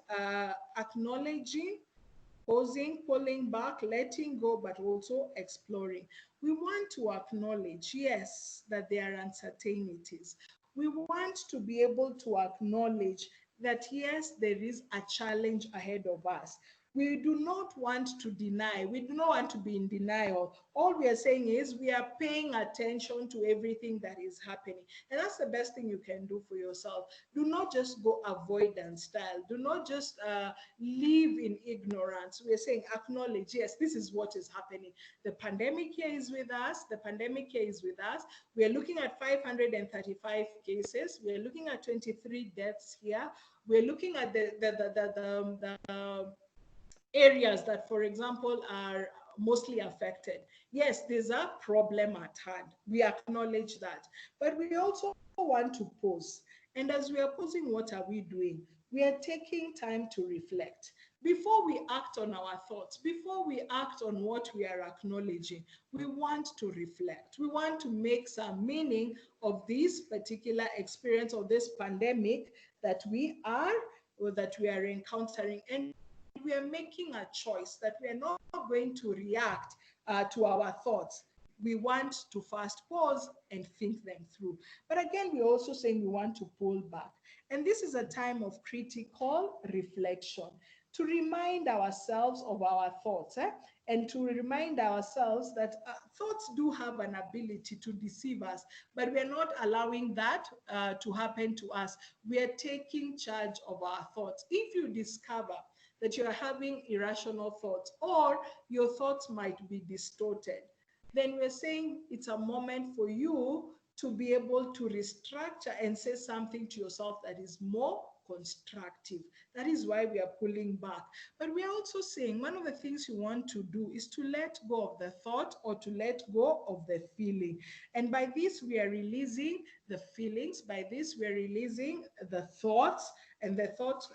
acknowledging, pausing, pulling back, letting go, but also exploring. We want to acknowledge, yes, that there are uncertainties. We want to be able to acknowledge that, yes, there is a challenge ahead of us. We do not want to deny. We do not want to be in denial. All we are saying is we are paying attention to everything that is happening. And that's the best thing you can do for yourself. Do not just go avoidance style. Do not just live in ignorance. We are saying acknowledge, yes, this is what is happening. The pandemic here is with us. The pandemic here is with us. We are looking at 535 cases. We are looking at 23 deaths here. We're looking at the areas that, for example, are mostly affected. Yes, there's a problem at hand. We acknowledge that. But we also want to pause. And as we are pausing, what are we doing? We are taking time to reflect. Before we act on our thoughts, before we act on what we are acknowledging, we want to reflect. We want to make some meaning of this particular experience of this pandemic that we are encountering. And we are making a choice that we are not going to react to our thoughts. We want to first pause and think them through. But again, we're also saying we want to pull back. And this is a time of critical reflection to remind ourselves of our thoughts, and to remind ourselves that thoughts do have an ability to deceive us, but we're not allowing that to happen to us. We are taking charge of our thoughts. If you discover that you are having irrational thoughts or your thoughts might be distorted, then we're saying it's a moment for you to be able to restructure and say something to yourself that is more constructive. That is why we are pulling back. But we are also saying one of the things you want to do is to let go of the thought or to let go of the feeling. And by this, we are releasing the feelings. By this, we are releasing the thoughts, and the thoughts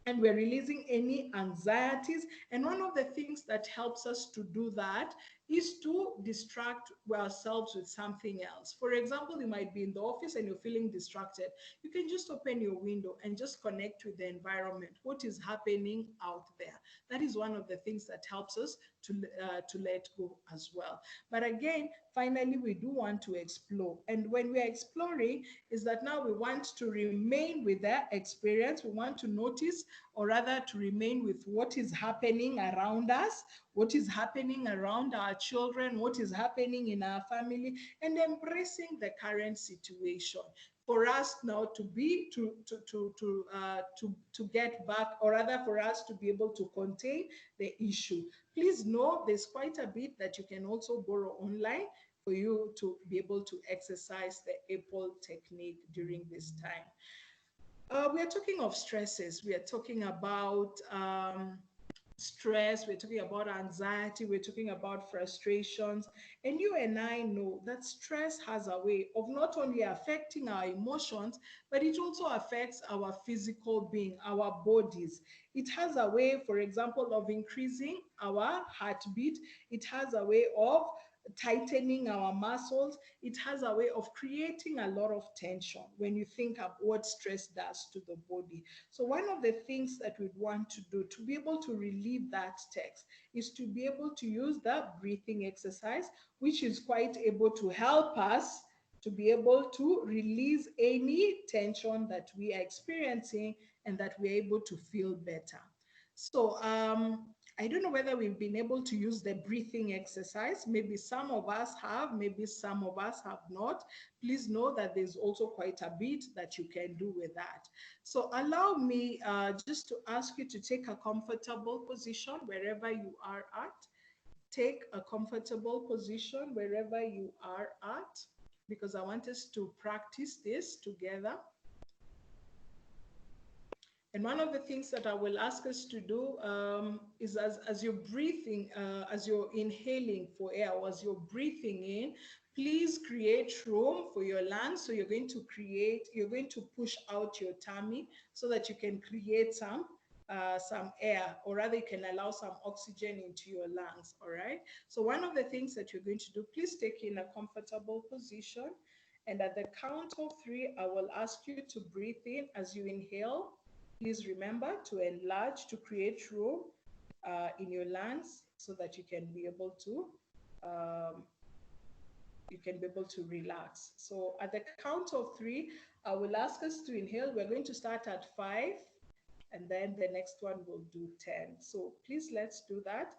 and we're releasing any anxieties. And one of the things that helps us to do that is to distract ourselves with something else. For example, you might be in the office and you're feeling distracted. You can just open your window and just connect with the environment. What is happening out there? That is one of the things that helps us to let go as well. But again, finally, we do want to explore. And when we are exploring, is that now we want to remain with that experience. We want to notice, or rather to remain with what is happening around us, what is happening around our children, what is happening in our family, and embracing the current situation. For us now to be to get back, or rather for us to be able to contain the issue. Please know there's quite a bit that you can also borrow online for you to be able to exercise the Apple technique during this time. We are talking of stresses. We are talking about stress, we're talking about anxiety, we're talking about frustrations. And you and I know that stress has a way of not only affecting our emotions, but it also affects our physical being, our bodies. It has a way, for example, of increasing our heartbeat. It has a way of tightening our muscles. It has a way of creating a lot of tension when you think of what stress does to the body. So one of the things that we'd want to do to be able to relieve that text is to be able to use the breathing exercise, which is quite able to help us to be able to release any tension that we are experiencing and that we're able to feel better. So I don't know whether we've been able to use the breathing exercise. Maybe some of us have, maybe some of us have not. Please know that there's also quite a bit that you can do with that. So allow me just to ask you to take a comfortable position wherever you are at. Take a comfortable position wherever you are at, because I want us to practice this together. And one of the things that I will ask us to do is as you're breathing, as you're inhaling for air, or as you're breathing in, please create room for your lungs. So you're going to push out your tummy so that you can create some air, or rather you can allow some oxygen into your lungs, all right? So one of the things that you're going to do, please take in a comfortable position. And at the count of 3, I will ask you to breathe in. As you inhale, please remember to enlarge, to create room in your lungs so that you can be able to relax. So at the count of 3, I will ask us to inhale. We're going to start at 5, and then the next one will do 10. So please, let's do that.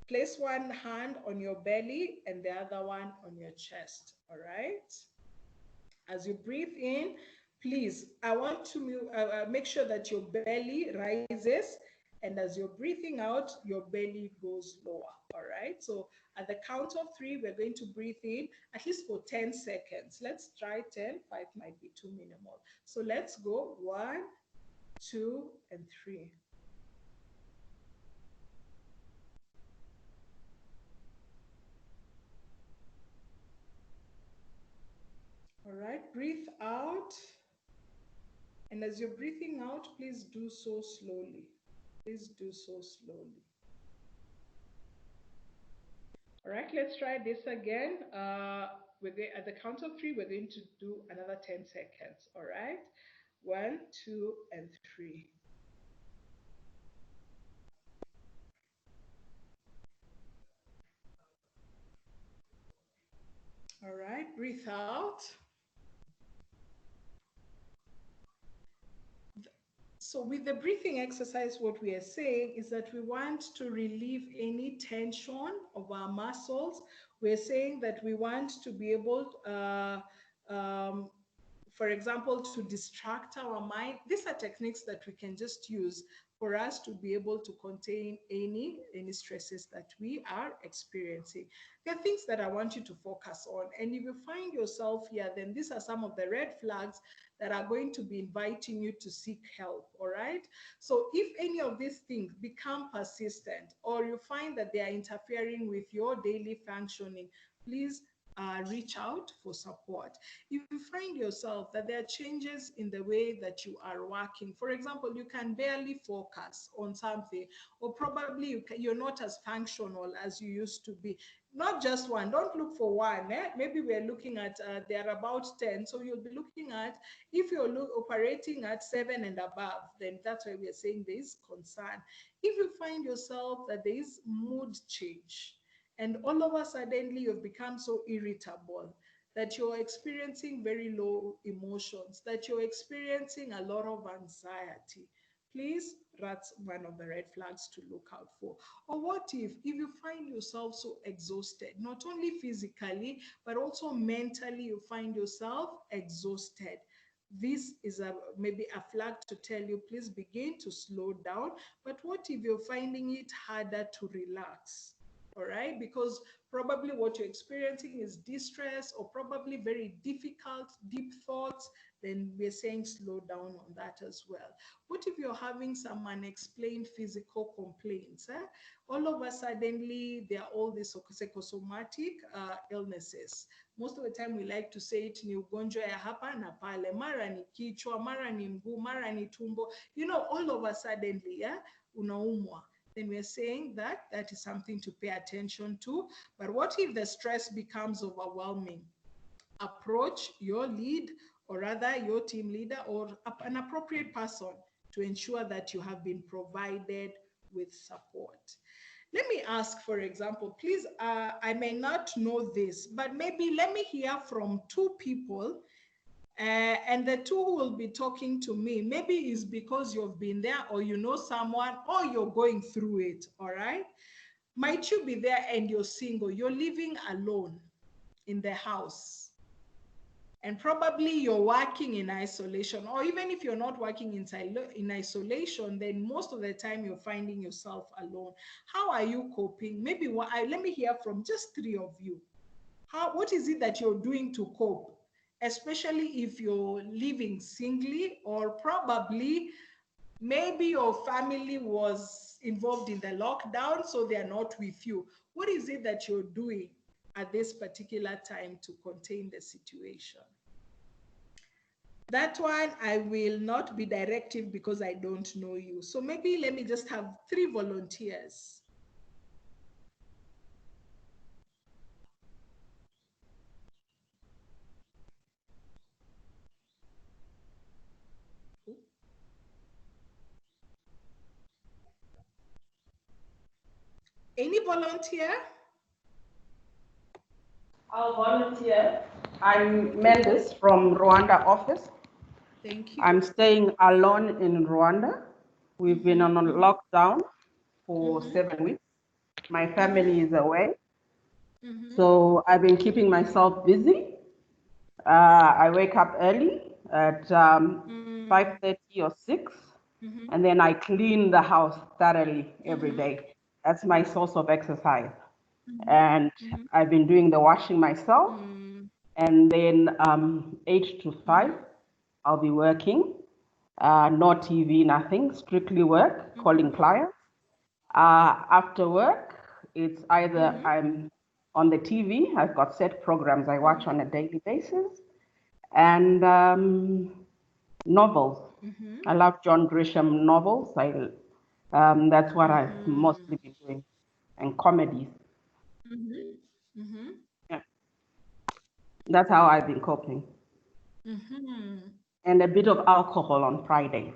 Place one hand on your belly and the other one on your chest, all right? As you breathe in, please, I want to make sure that your belly rises, and as you're breathing out, your belly goes lower, all right? So at the count of 3, we're going to breathe in at least for 10 seconds. Let's try 10, 5 might be too minimal. So let's go, 1, 2, and 3. All right, breathe out. And as you're breathing out, please do so slowly. Please do so slowly. All right, let's try this again. At the count of 3, we're going to do another 10 seconds. All right, 1, 2, and 3. All right, breathe out. So with the breathing exercise, what we are saying is that we want to relieve any tension of our muscles. We're saying that we want to be able, for example, to distract our mind. These are techniques that we can just use for us to be able to contain any stresses that we are experiencing. There are things that I want you to focus on. And if you find yourself here, then these are some of the red flags that are going to be inviting you to seek help, all right? So if any of these things become persistent, or you find that they are interfering with your daily functioning, please reach out for support. If you find yourself that there are changes in the way that you are working, for example, you can barely focus on something, or probably you're not as functional as you used to be. Not just one, don't look for one. Maybe we're looking at, there are about 10. So you'll be looking at, if you're operating at 7 and above, then that's why we're saying there's concern. If you find yourself that there is mood change, and all of a sudden you've become so irritable, that you're experiencing very low emotions, that you're experiencing a lot of anxiety, please, that's one of the red flags to look out for. Or what if you find yourself so exhausted, not only physically, but also mentally, you find yourself exhausted? This is maybe a flag to tell you, please begin to slow down. But what if you're finding it harder to relax? All right, because probably what you're experiencing is distress, or probably very difficult, deep thoughts, then we're saying slow down on that as well. What if you're having some unexplained physical complaints? All of a sudden, there are all these psychosomatic illnesses. Most of the time we like to say it ni ugonjwa ya hapa na pale, mara ni kichwa, mara ni mguu, mara ni tumbo. You know, all of a sudden, unaumwa. Then we're saying that that is something to pay attention to. But what if the stress becomes overwhelming? Approach your lead, or rather your team leader, or an appropriate person to ensure that you have been provided with support. Let me ask, for example, please, I may not know this, but maybe let me hear from 2 people, and the 2 who will be talking to me, maybe it's because you've been there, or you know someone, or you're going through it, all right? Might you be there and you're single, you're living alone in the house, and probably you're working in isolation, or even if you're not working in isolation, then most of the time you're finding yourself alone. How are you coping? Maybe let me hear from just 3 of you. What is it that you're doing to cope? Especially if you're living singly, or probably maybe your family was involved in the lockdown, so they're not with you. What is it that you're doing at this particular time to contain the situation? That one, I will not be directive because I don't know you. So maybe let me just have 3 volunteers. Any volunteer? I'll volunteer. I'm Mendes from Rwanda office. Thank you. I'm staying alone in Rwanda. We've been on a lockdown for 7 weeks. My family is away. So I've been keeping myself busy. I wake up early at 5:30 or 6, and then I clean the house thoroughly every day. That's my source of exercise. And I've been doing the washing myself. And then 8 to 5, I'll be working. No TV, nothing, strictly work, calling clients. After work, it's either I'm on the TV, I've got set programs I watch on a daily basis, and novels. I love John Grisham novels. That's what I've mostly been doing, and comedies. Yeah. That's how I've been coping. And a bit of alcohol on Fridays.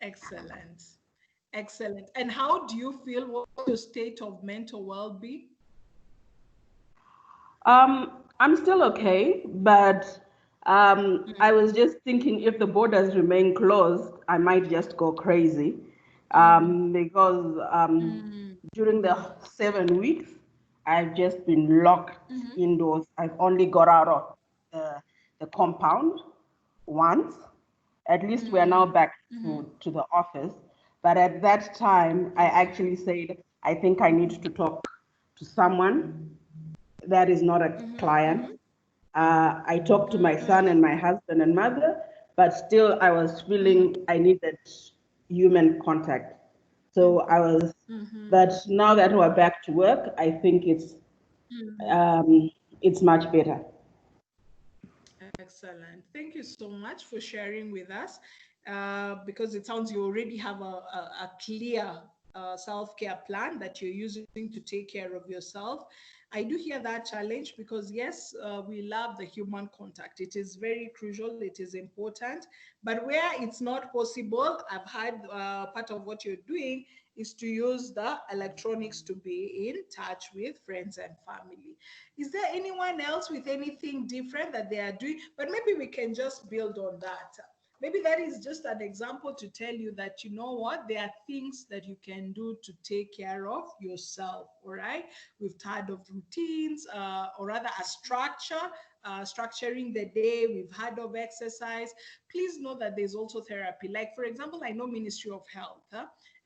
Excellent. Excellent. And how do you feel? What's your state of mental well-being? I'm still okay, but I was just thinking if the borders remain closed, I might just go crazy because during the 7 weeks, I've just been locked indoors. I've only got out of the compound once. At least we are now back to the office. But at that time, I actually said, I think I need to talk to someone that is not a client. I talked to my son and my husband and mother, but still I was feeling I needed human contact. So I was, but now that we're back to work, I think it's much better. Excellent. Thank you so much for sharing with us because it sounds you already have a clear self-care plan that you're using to take care of yourself. I do hear that challenge because, yes, we love the human contact. It is very crucial. It is important. But where it's not possible, I've had part of what you're doing is to use the electronics to be in touch with friends and family. Is there anyone else with anything different that they are doing? But maybe we can just build on that. Maybe that is just an example to tell you that, you know what, there are things that you can do to take care of yourself, all right? We've heard of routines, or rather a structure, structuring the day. We've heard of exercise. Please know that there's also therapy. Like, for example, I know Ministry of Health,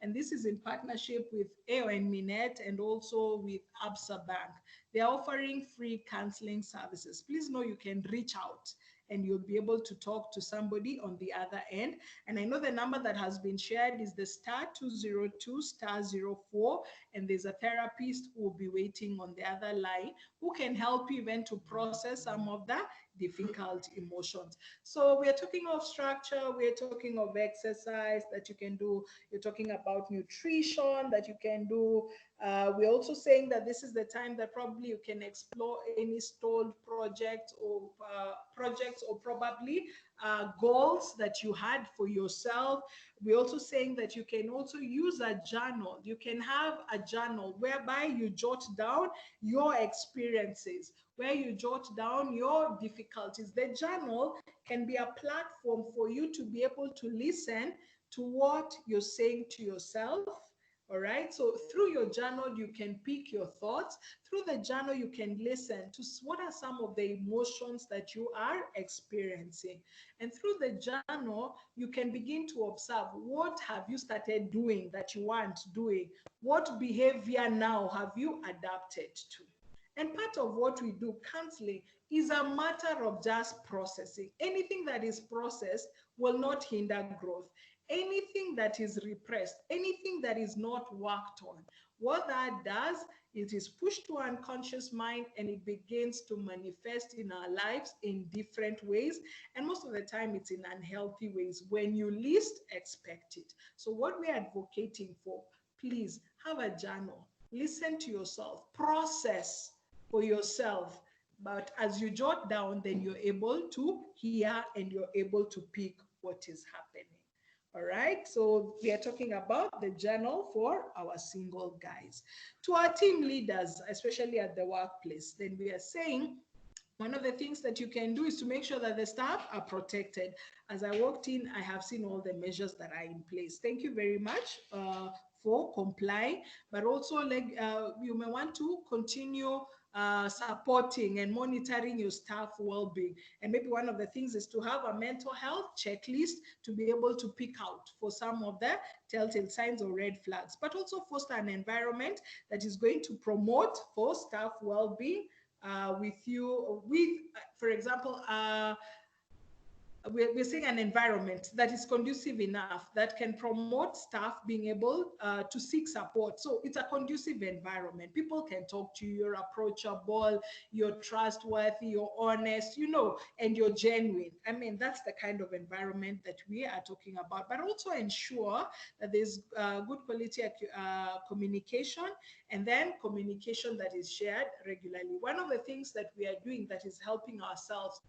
and this is in partnership with AON Minet and also with Absa Bank. They're offering free counseling services. Please know you can reach out and you'll be able to talk to somebody on the other end. And I know the number that has been shared is the *202*04, and there's a therapist who will be waiting on the other line who can help you even to process some of the difficult emotions. So we're talking of structure, we're talking of exercise that you can do, you're talking about nutrition that you can do. We're also saying that this is the time that probably you can explore any stalled projects or probably goals that you had for yourself. We're also saying that you can also use a journal. You can have a journal whereby you jot down your experiences, where you jot down your difficulties. The journal can be a platform for you to be able to listen to what you're saying to yourself. All right. So through your journal, you can pick your thoughts. Through the journal, you can listen to what are some of the emotions that you are experiencing. And through the journal, you can begin to observe what have you started doing that you weren't doing? What behavior now have you adapted to? And part of what we do, counseling, is a matter of just processing. Anything that is processed will not hinder growth. Anything that is repressed, anything that is not worked on, what that does, it is pushed to unconscious mind and it begins to manifest in our lives in different ways. And most of the time, it's in unhealthy ways when you least expect it. So what we're advocating for, please have a journal, listen to yourself, process for yourself. But as you jot down, then you're able to hear and you're able to pick what is happening. All right, so we are talking about the journal for our single guys. To our team leaders, especially at the workplace, then we are saying One of the things that you can do is to make sure that the staff are protected. As I walked in, I have seen all the measures that are in place. Thank you very much for complying, but also you may want to continue supporting and monitoring your staff well-being. And maybe one of the things is to have a mental health checklist to be able to pick out for some of the telltale signs or red flags, but also foster an environment that is going to promote for staff well-being for example, we're saying an environment that is conducive enough that can promote staff being able to seek support. So it's a conducive environment. People can talk to you, you're approachable, you're trustworthy, you're honest, and you're genuine. I mean, that's the kind of environment that we are talking about, but also ensure that there's good quality communication, and then communication that is shared regularly. One of the things that we are doing that is helping ourselves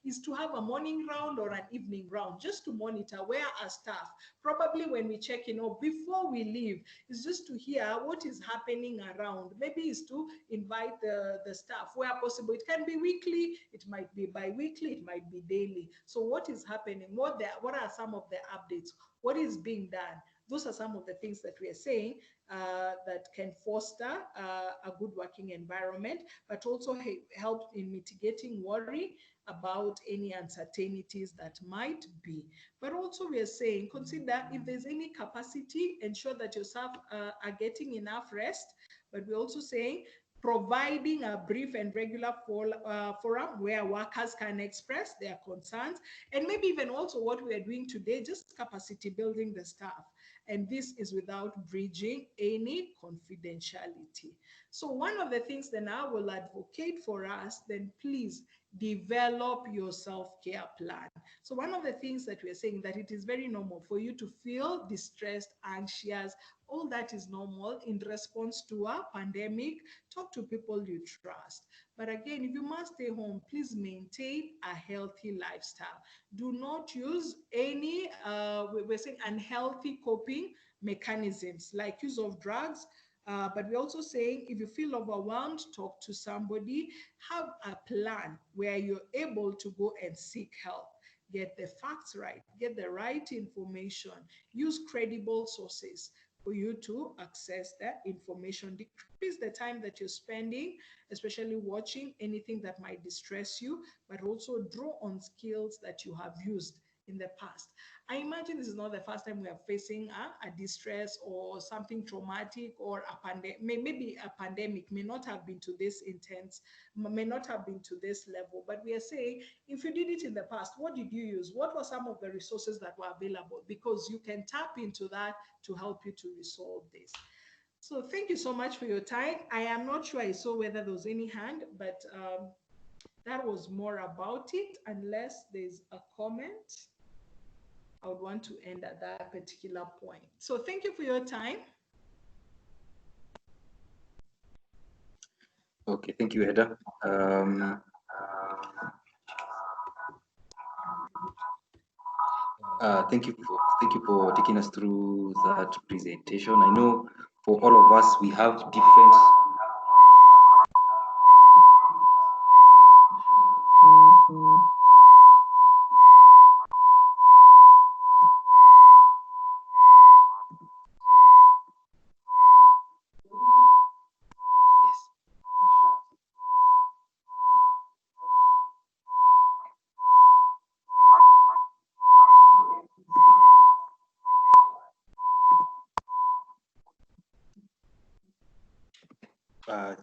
is to have a morning round or an evening round, just to monitor where our staff, probably when we check in or before we leave, is just to hear what is happening around. Maybe is to invite the staff where possible. It can be weekly, it might be bi-weekly, it might be daily. So what is happening? What are some of the updates? What is being done? Those are some of the things that we are saying that can foster a good working environment, but also help in mitigating worry about any uncertainties that might be. But also we are saying, consider if there's any capacity, ensure that your staff are getting enough rest. But we're also saying, providing a brief and regular forum where workers can express their concerns, and maybe even also what we are doing today, just capacity building the staff. And this is without breaching any confidentiality. So one of the things then I will advocate for us, then please develop your self-care plan. So one of the things that we're saying, that it is very normal for you to feel distressed, anxious, all that is normal in response to a pandemic. Talk to people you trust. But again, if you must stay home, please maintain a healthy lifestyle. Do not use any, we're saying, unhealthy coping mechanisms like use of drugs. But we're also saying, if you feel overwhelmed, talk to somebody. Have a plan where you're able to go and seek help. Get the facts right, get the right information, use credible sources for you to access that information. Decrease the time that you're spending, especially watching anything that might distress you, but also draw on skills that you have used in the past. I imagine this is not the first time we are facing a distress or something traumatic, or a pandemic. Maybe a pandemic may not have been to this intense, may not have been to this level, but we are saying, if you did it in the past, what did you use? What were some of the resources that were available? Because you can tap into that to help you to resolve this. So thank you so much for your time. I am not sure I saw whether there was any hand, but that was more about it. Unless there's a comment, I would want to end at that particular point. So thank you for your time. Okay, thank you, Eda. Thank you for taking us through that presentation. I know for all of us, we have different.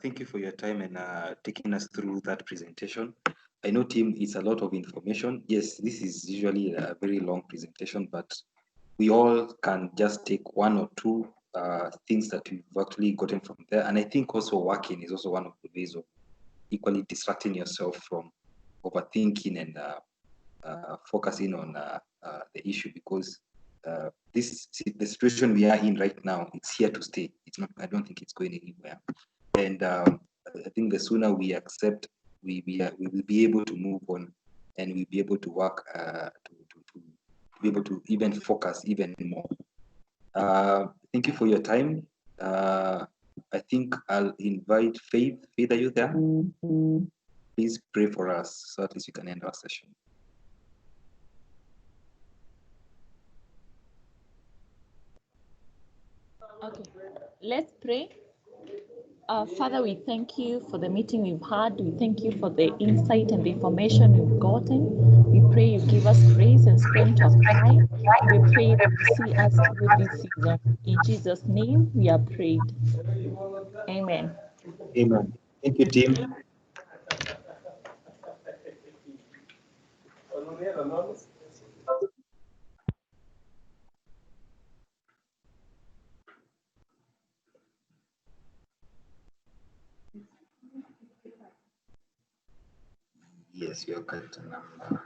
Thank you for your time and taking us through that presentation. I know, team, it's a lot of information. Yes, this is usually a very long presentation, but we all can just take one or two things that we've actually gotten from there. And I think also working is also one of the ways of equally distracting yourself from overthinking and focusing on the issue, because the situation we are in right now, it's here to stay. It's not. I don't think it's going anywhere. And I think the sooner we accept, we will be able to move on, and we'll be able to work to be able to even focus even more. Thank you for your time. I think I'll invite Faith. Faith, are you there? please pray for us so at least we can end our session. Okay, let's pray. Father, we thank you for the meeting we've had. We thank you for the insight and the information we've gotten. We pray you give us grace and strength to apply. We pray that you see us through this season. In Jesus' name, we are prayed. Amen. Amen. Thank you, team. Yes, we are correct number.